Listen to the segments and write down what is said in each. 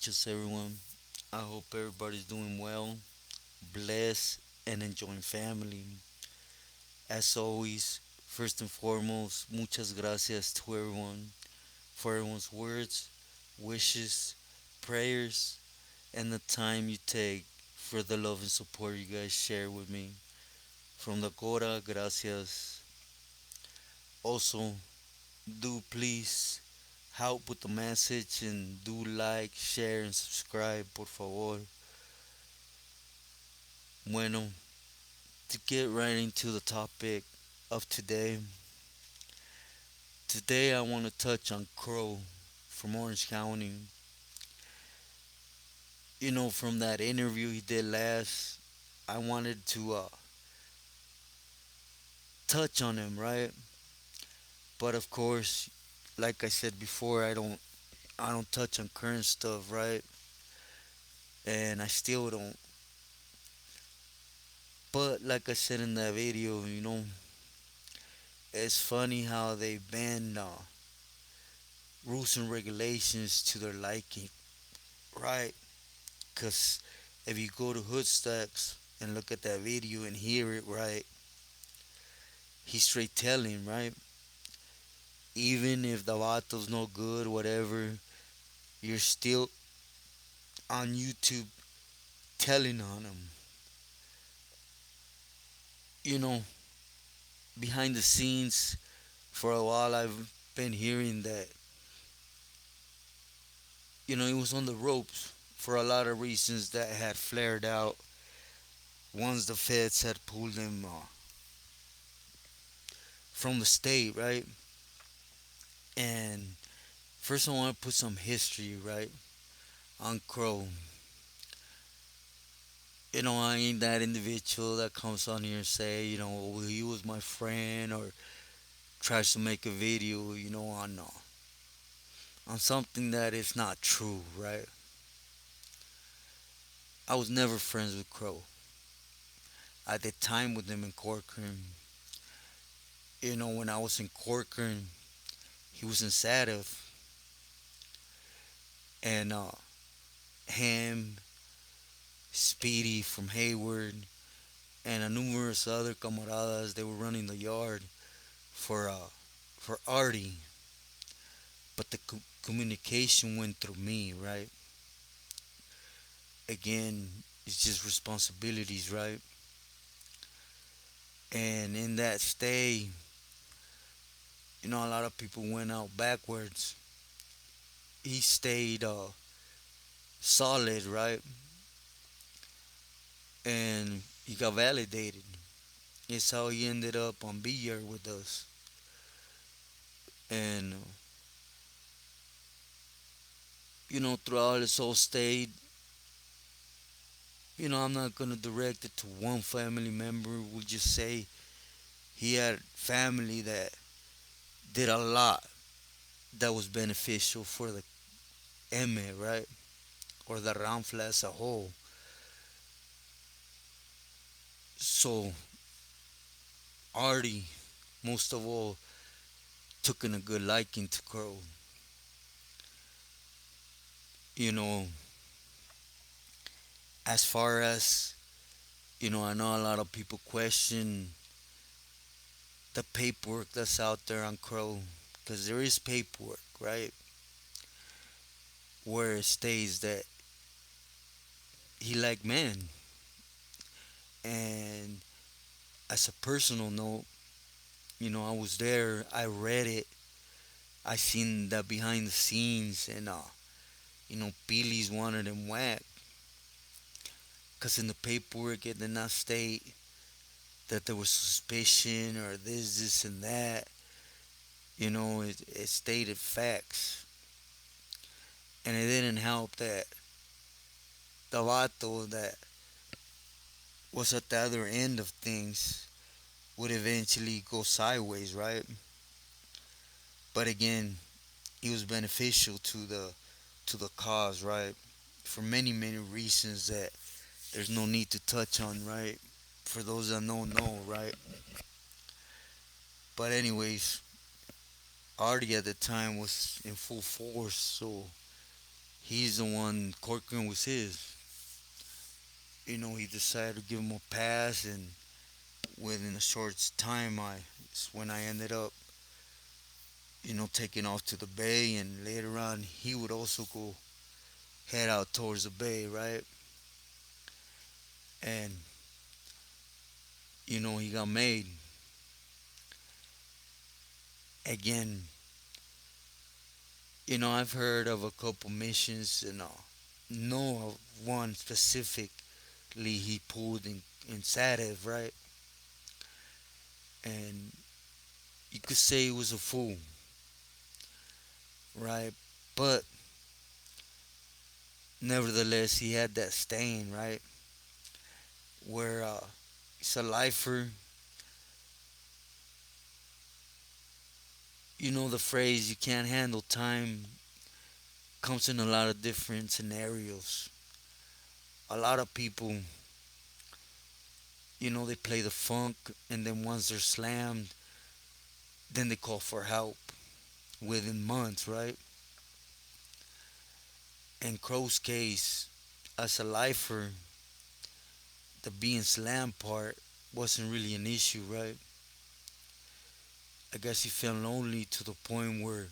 noches, everyone. I hope everybody's doing well, blessed, and enjoying family. As always, first and foremost, muchas gracias to everyone for everyone's words, wishes, prayers, and the time you take for the love and support you guys share with me. From the Cora, gracias. Also, do please help with the message and do like, share, and subscribe, por favor. Bueno, to get right into the topic of today, I want to touch on Crow from Orange County. From that interview he did last, I wanted to touch on him, right? But of course, like I said before, I don't touch on current stuff, right? And I still don't. But like I said in that video, it's funny how they bend rules and regulations to their liking, right? Because if you go to Hoodstacks and look at that video and hear it, right, he's straight telling, right? Even if the vato's no good, whatever, you're still on YouTube telling on him. You know, behind the scenes, for a while I've been hearing that, he was on the ropes for a lot of reasons that had flared out once the feds had pulled him from the state, right? And first, I want to put some history, right, on Crow. I ain't that individual that comes on here and say, well, he was my friend or tries to make a video, on something that is not true, right? I was never friends with Crow. I did time with him in Corcoran. When I was in Corcoran, he was in Sadif, and him, Speedy from Hayward, and a numerous other camaradas, they were running the yard for Artie, but the communication went through me, right? Again, it's just responsibilities, right? And in that stay, a lot of people went out backwards. He stayed solid, right? And he got validated. It's how he ended up on B year with us. And throughout his whole stay, I'm not gonna direct it to one family member. We'll just say he had family that did a lot that was beneficial for the MA, right? Or the Ramfla as a whole. So Artie, most of all, took in a good liking to Crow. You know, as far as, I know a lot of people question the paperwork that's out there on Crow. Because there is paperwork, right? Where it states that he liked men. And as a personal note, I was there, I read it, I seen that behind the scenes, and Billy's wanted him whacked. Cause in the paperwork it did not state that there was suspicion or this, and that. It stated facts, and it didn't help that the vato that was at the other end of things would eventually go sideways, right? But again, he was beneficial to the cause, right? For many reasons that there's no need to touch on, right? For those that don't know, right? But anyways, Artie at the time was in full force, so He's the one Corcoran was his. He decided to give him a pass, and within a short time, it's when I ended up, taking off to the bay, and later on, he would also go head out towards the bay, right? And he got made again. I've heard of a couple missions, and know of one specifically he pulled in Sadev, right? And you could say he was a fool, right? But nevertheless, he had that stain, right? Where he's a lifer. The phrase "you can't handle time" comes in a lot of different scenarios. A lot of people, they play the funk, and then once they're slammed, then they call for help within months, right? In Crow's case, as a lifer, the being slammed part wasn't really an issue, right? I guess he felt lonely to the point where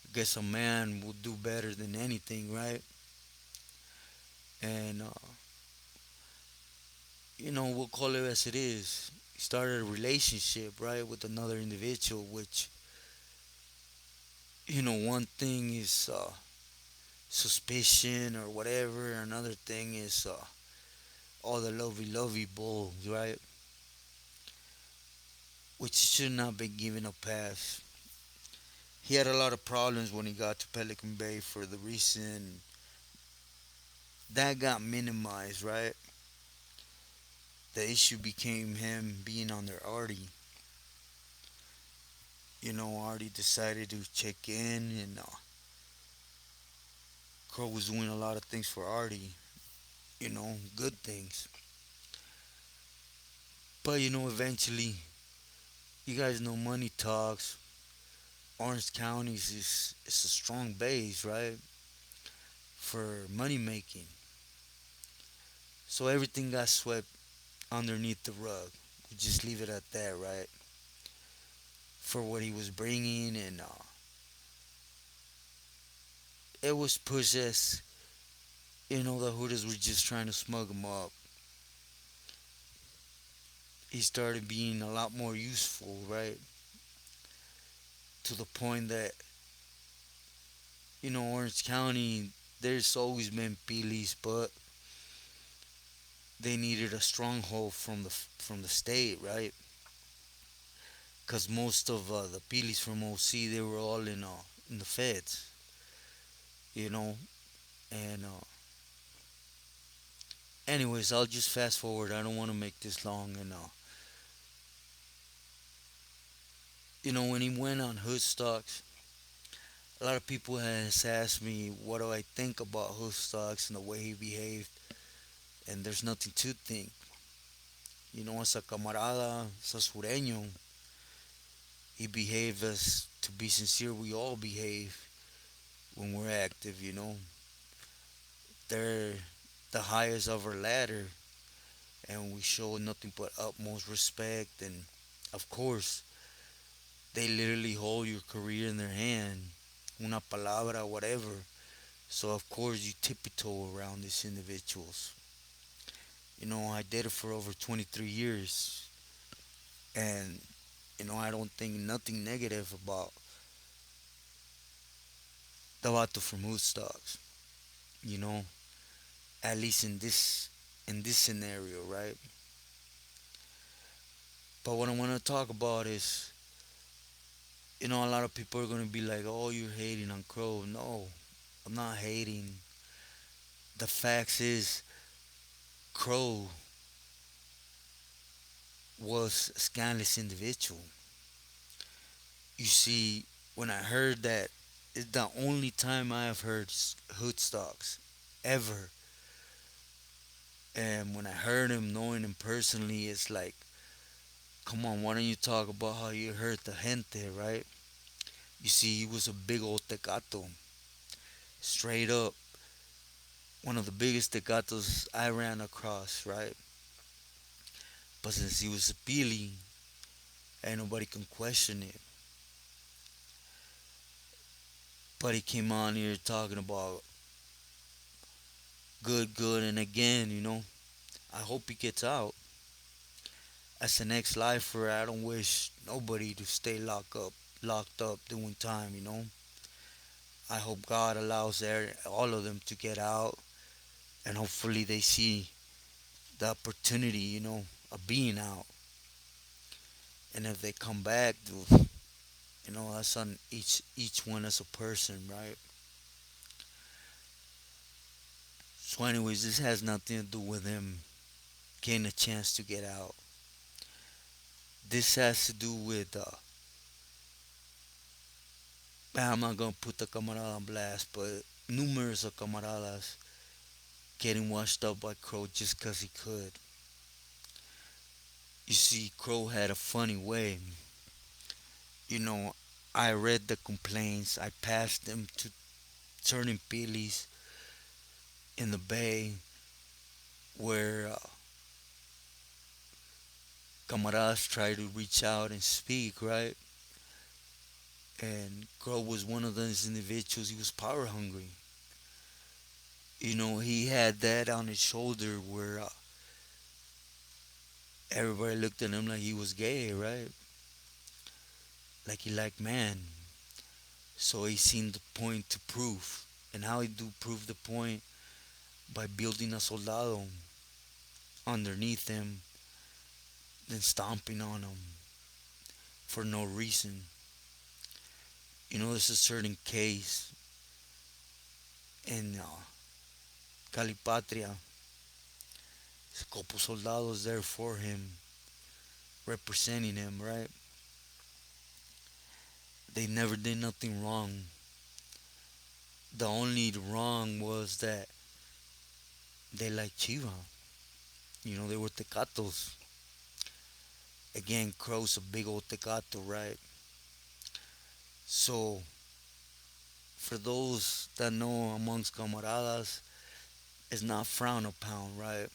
I guess a man will do better than anything, right? And we'll call it as it is. He started a relationship, right, with another individual, which one thing is suspicion or whatever, another thing is all the lovey bull, right? Which should not be given a pass. He had a lot of problems when he got to Pelican Bay for the reason that got minimized, right? The issue became him being on their Artie. Artie decided to check in, and Crow was doing a lot of things for Artie, good things. But eventually, you guys know money talks. Orange County is a strong base, right, for money making. So everything got swept underneath the rug. We just leave it at that, right? For what he was bringing, and it was pushed as the hooders were just trying to smug him up. He started being a lot more useful, right? To the point that Orange County, there's always been Pilis, but they needed a stronghold from the state, right? Because most of the Pilis from OC, they were all in the feds, you know. And anyways, I'll just fast forward. I don't want to make this long. And when he went on Hood Stocks, a lot of people has asked me what do I think about Hood Stocks and the way he behaved. And there's nothing to think. As a camarada, as a sureño, he behaved as, to be sincere, we all behave when we're active. They're the highest of our ladder, and we show nothing but utmost respect. And of course, they literally hold your career in their hand, una palabra, whatever. So of course, you tiptoe around these individuals. I did it for over 23 years, and I don't think nothing negative about the vato from Woodstocks. You know, at least in this scenario, right? But what I want to talk about is, a lot of people are gonna be like, "Oh, you're hating on Crow." No, I'm not hating. The facts is, Crow was a scandalous individual. You see, when I heard that, it's the only time I have heard hood stocks ever. And when I heard him, knowing him personally, it's like, come on, why don't you talk about how you hurt the gente, right? You see, he was a big old tecato, straight up. one of the biggest tecatos I ran across, right? But since he was a Pili, ain't nobody can question it. But he came on here talking about good, good, and again, I hope he gets out. As an ex-lifer, I don't wish nobody to stay locked up doing time. I hope God allows all of them to get out, and hopefully they see the opportunity, of being out. And if they come back, that's on each one as a person, right? So, anyways, this has nothing to do with him getting a chance to get out. This has to do with, I'm not gonna put the camarada on blast, but numerous of camaradas getting washed up by Crow just 'cause he could. You see, Crow had a funny way. You know, I read the complaints. I passed them to turning Pilis in the bay where camaradas try to reach out and speak, right? And Crow was one of those individuals. He was power hungry. He had that on his shoulder where everybody looked at him like he was gay, right? Like he liked man. So he seen the point to prove. And how he do prove the point? By building a soldado underneath him, then stomping on him for no reason. There's a certain case in Calipatria. There's a couple soldados there for him, representing him, right? They never did nothing wrong. The only wrong was that they like Chiva. They were tecatos. Again, Crow's a big old tecato, right? So, for those that know amongst camaradas, it's not frowned upon, right?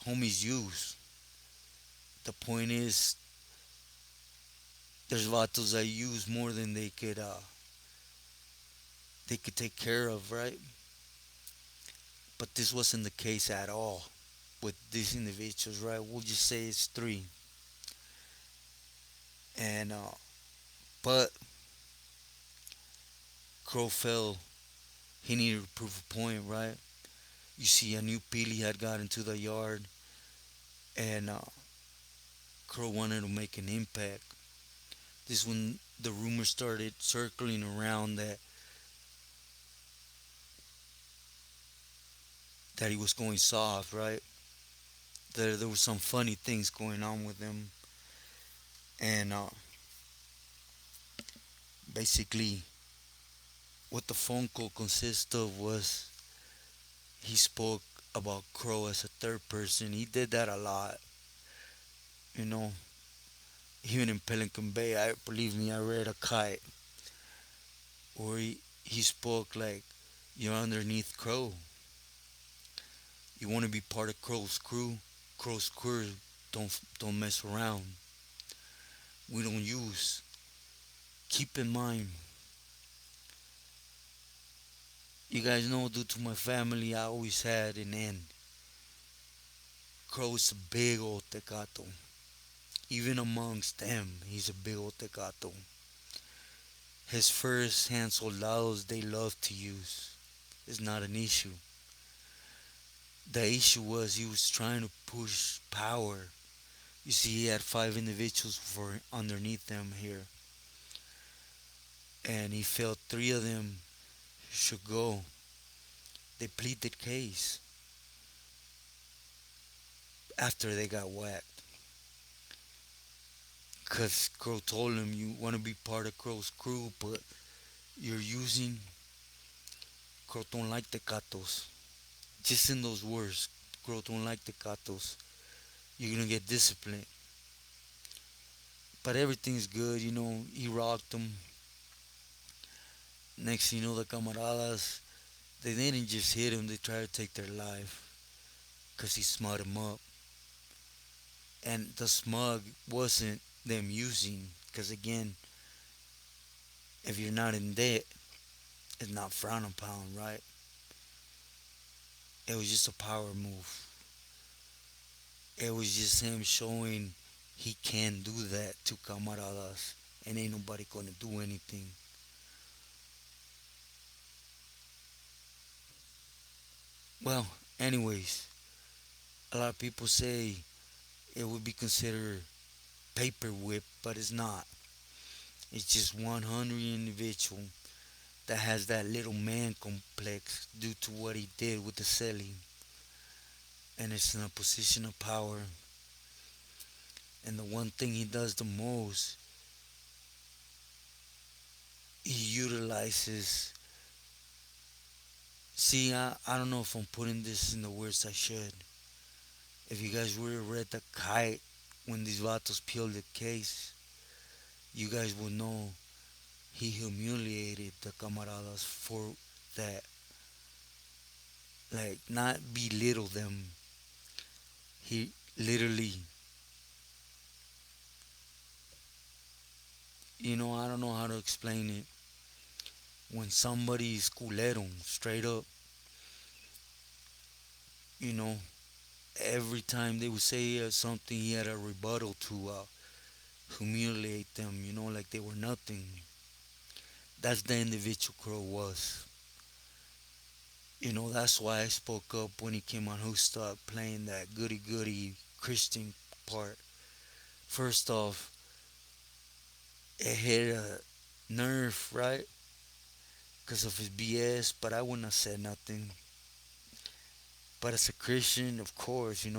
Homies use. The point is, there's vatos that use more than they could take care of, right? But this wasn't the case at all with these individuals, right? We'll just say it's three, and but Crow fell. He needed to prove a point, right? You see, a new Pili had got into the yard, and Crow wanted to make an impact. This is when the rumors started circling around that he was going soft, right? There were some funny things going on with him, and basically, what the phone call consists of was he spoke about Crow as a third person. He did that a lot, you know. Even in Pelican Bay, I believe me, I read a kite where he spoke like, "You're underneath Crow. You want to be part of Crow's crew. Crow's crew don't mess around. We don't use. Keep in mind, you guys know, due to my family, I always had an end. Crow's a big old tecato. Even amongst them, he's a big old tecato. His first hand soldados they love to use. It's not an issue. The issue was he was trying to push power. You see, he had five individuals for underneath them here, and he felt three of them should go. They pleaded case after they got whacked. Cause Crow told him you want to be part of Crow's crew, but you're using Crow don't like the catos. Just in those words, Crow don't like the catos. You're gonna get disciplined. But everything's good, He rocked them. Next, the camaradas. They didn't just hit him, they tried to take their life because he smut him up. And the smug wasn't them using, because again, if you're not in debt, it's not frowned upon, right? It was just a power move. It was just him showing he can do that to camaradas, and ain't nobody gonna do anything. Well, anyways, a lot of people say it would be considered paper whip, but it's not. It's just one hungry individual that has that little man complex due to what he did with the selling, and it's in a position of power. And the one thing he does the most, he utilizes. See, I don't know if I'm putting this in the words I should. If you guys would have read the kite when these vatos peeled the case, you guys will know he humiliated the camaradas for that. Like, not belittle them. He literally, I don't know how to explain it. When somebody is culero, straight up, you know, every time they would say something, he had a rebuttal to humiliate them, like they were nothing. That's the individual Crow was. That's why I spoke up when he came on Who Stop playing that goody goody Christian part. First off, it hit a nerve, right? Because of his BS, but I wouldn't have said nothing. But as a Christian, of course, I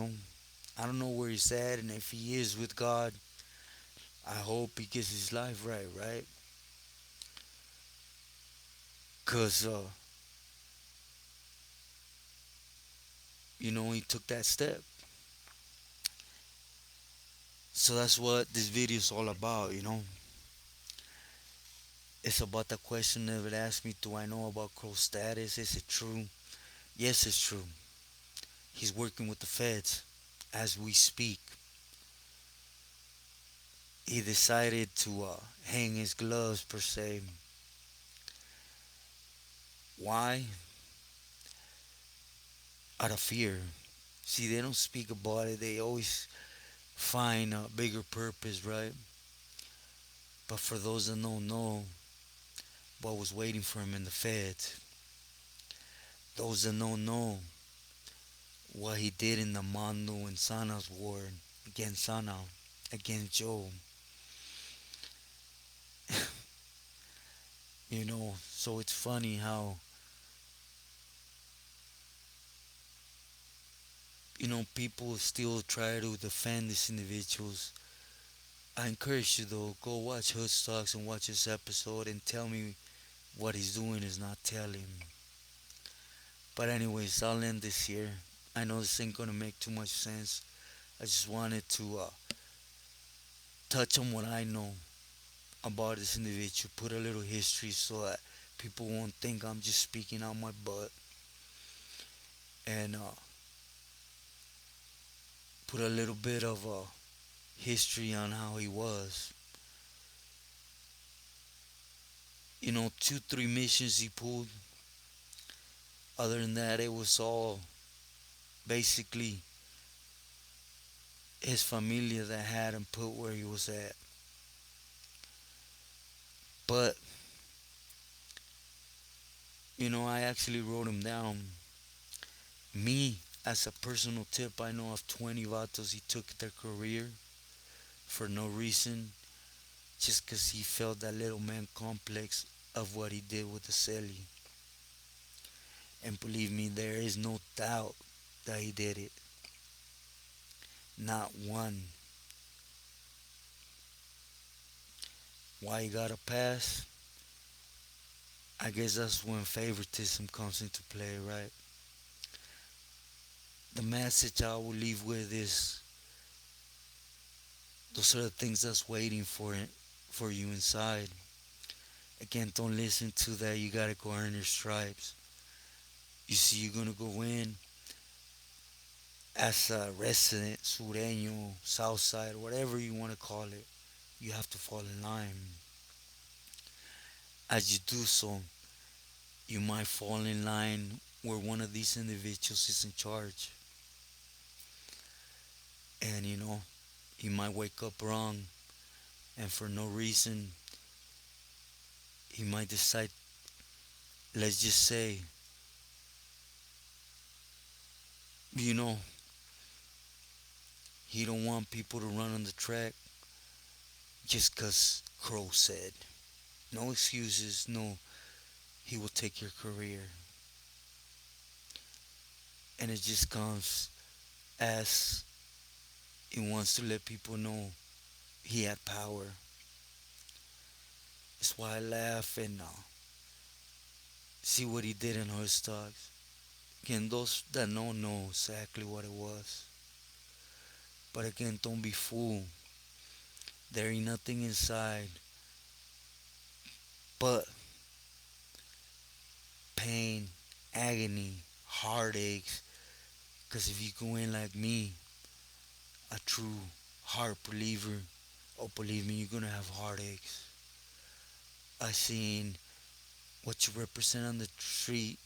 don't know where he's at, and if he is with God, I hope he gets his life right, right? Because, he took that step. So that's what this video is all about. It's about the question that would ask me, do I know about Crow's status? Is it true? Yes, it's true. He's working with the feds as we speak. He decided to hang his gloves, per se. Why? Out of fear. See, they don't speak about it. They always find a bigger purpose, right? But for those that don't know what was waiting for him in the feds, those that don't know what he did in the Mando and Sana's war against Sana, against Joe, so it's funny how, people still try to defend these individuals. I encourage you though, go watch Hood Stocks and watch this episode and tell me what he's doing is not telling. But anyways, I'll end this here. I know this ain't gonna make too much sense. I just wanted to touch on what I know about this individual, put a little history so that people won't think I'm just speaking out my butt, and put a little bit of history on how he was. 2, 3 missions he pulled. Other than that, it was all basically his familia that had him put where he was at. But, I actually wrote him down. Me, as a personal tip, I know of 20 vatos he took their career for no reason, just because he felt that little man complex of what he did with the Celi. And believe me, there is no doubt that he did it. Not one. Why he got a pass? I guess that's when favoritism comes into play, right? The message I will leave with is those are the things that's waiting for you inside. Again, don't listen to that. You gotta go earn your stripes. You see, you're gonna go in as a resident, sureño, south side, whatever you want to call it. You have to fall in line. As you do so, you might fall in line where one of these individuals is in charge. And you might wake up wrong, and for no reason, he might decide, let's just say, you know, he don't want people to run on the track just 'cause Crow said. No excuses, no, he will take your career. And it just comes as he wants to let people know he had power. That's why I laugh and see what he did in her stocks. Again, those that know exactly what it was. But again, don't be fooled. There ain't nothing inside but pain, agony, heartaches. Because if you go in like me, a true heart believer, oh, believe me, you're gonna have heartaches. I seen what you represent on the street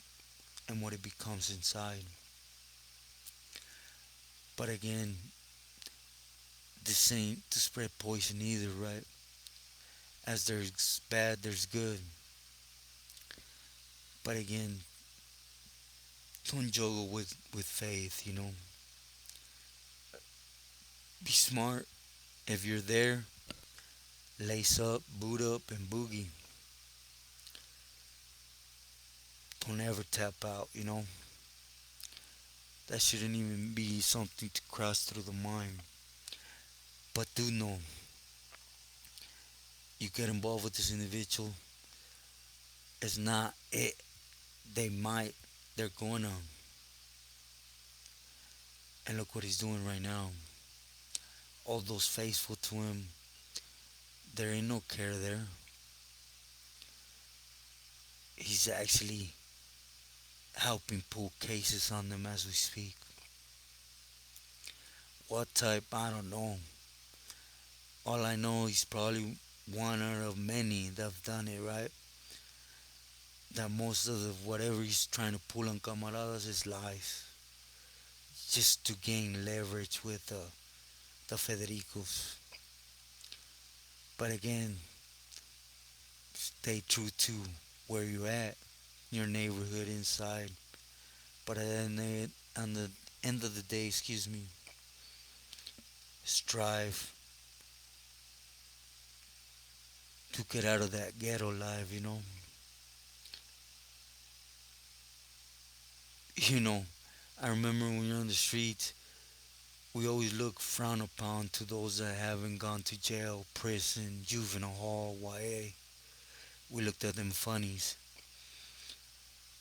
and what it becomes inside. But again, this ain't to spread poison either, right? As there's bad, there's good. But again, don't juggle with faith. Be smart. If you're there, lace up, boot up, and boogie. Don't ever tap out. That shouldn't even be something to cross through the mind. But do know, you get involved with this individual, it's not it. They're gonna. And look what he's doing right now. All those faithful to him, there ain't no care there. He's actually helping pull cases on them as we speak. What type? I don't know. All I know is probably one out of many that have done it, right? That most of the whatever he's trying to pull on camaradas is lies. Just to gain leverage with the Federicos. But again, stay true to where you at, your neighborhood inside. But on the end of the day, excuse me, strive to get out of that ghetto life. You know, I remember when you're on the streets, we always look frown upon to those that haven't gone to jail, prison, juvenile hall, YA. We looked at them funnies.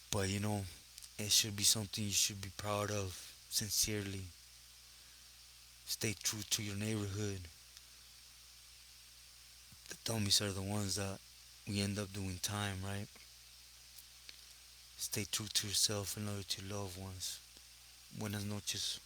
But it should be something you should be proud of, sincerely. Stay true to your neighborhood. The dummies are the ones that we end up doing time, right? Stay true to yourself and loyal to your loved ones. Buenas noches.